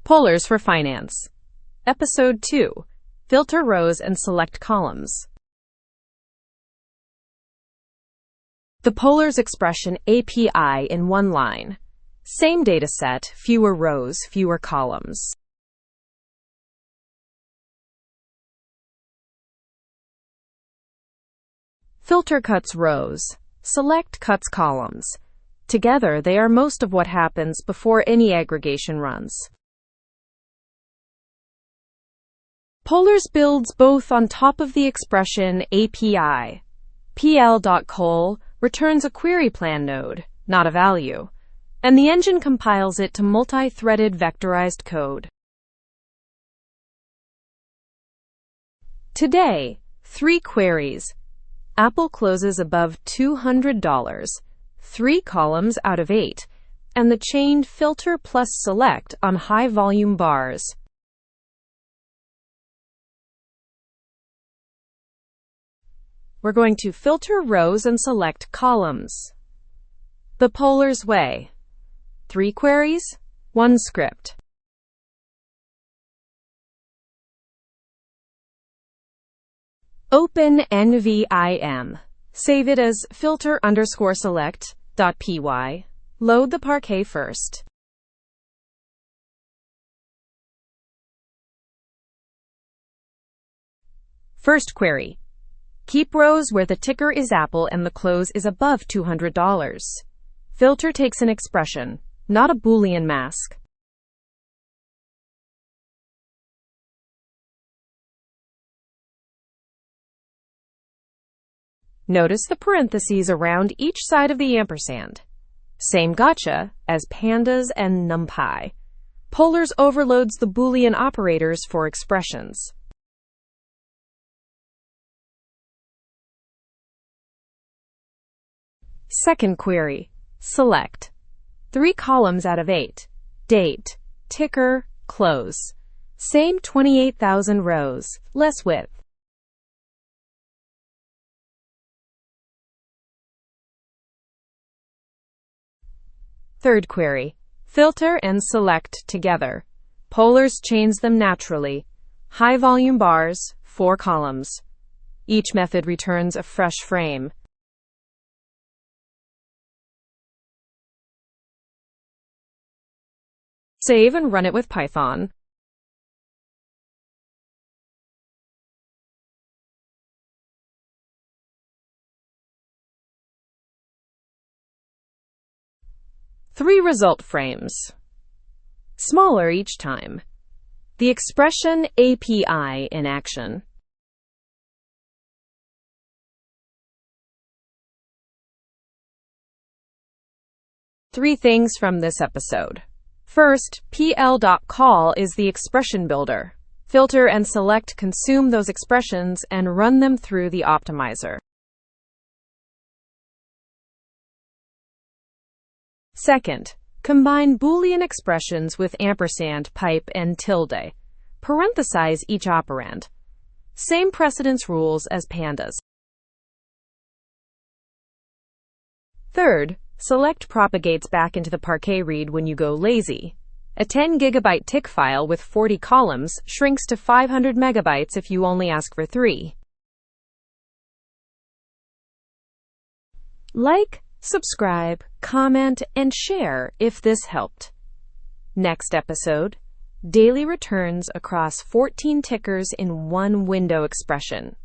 Polars for Finance. Episode 2. Filter rows and select columns. The Polars expression API in one line. Same dataset, fewer rows, fewer columns. Filter cuts rows. Select cuts columns. Together, they are most of what happens before any aggregation runs. Polars builds both on top of the expression API. pl.col returns a query plan node, not a value, and the engine compiles it to multi-threaded vectorized code. Today, 3 queries. Apple closes above $200, 3 columns out of 8, and the chained filter plus select on high-volume bars. We're going to filter rows and select columns. The Polars way. 3 queries, 1 script. Open nvim. Save it as filter_select.py. Load the parquet first. First query. Keep rows where the ticker is Apple and the close is above $200. Filter takes an expression, not a boolean mask. Notice the parentheses around each side of the ampersand. Same gotcha as pandas and numpy. Polars overloads the boolean operators for expressions. Second query. Select. 3 columns out of 8. Date, ticker, close. Same 28,000 rows, less width. Third query. Filter and select together. Polars chains them naturally. High volume bars, 4 columns. Each method returns a fresh frame. Save and run it with Python. Three result frames. Smaller each time. The expression API in action. Three things from this episode. First, pl.col is the expression builder. Filter and select consume those expressions and run them through the optimizer. Second, combine Boolean expressions with ampersand, pipe, and tilde. Parenthesize each operand. Same precedence rules as pandas. Third, select propagates back into the parquet read when you go lazy. A 10 GB tick file with 40 columns shrinks to 500 megabytes if you only ask for 3. Like, subscribe, comment, and share if this helped. Next episode, daily returns across 14 tickers in one window expression.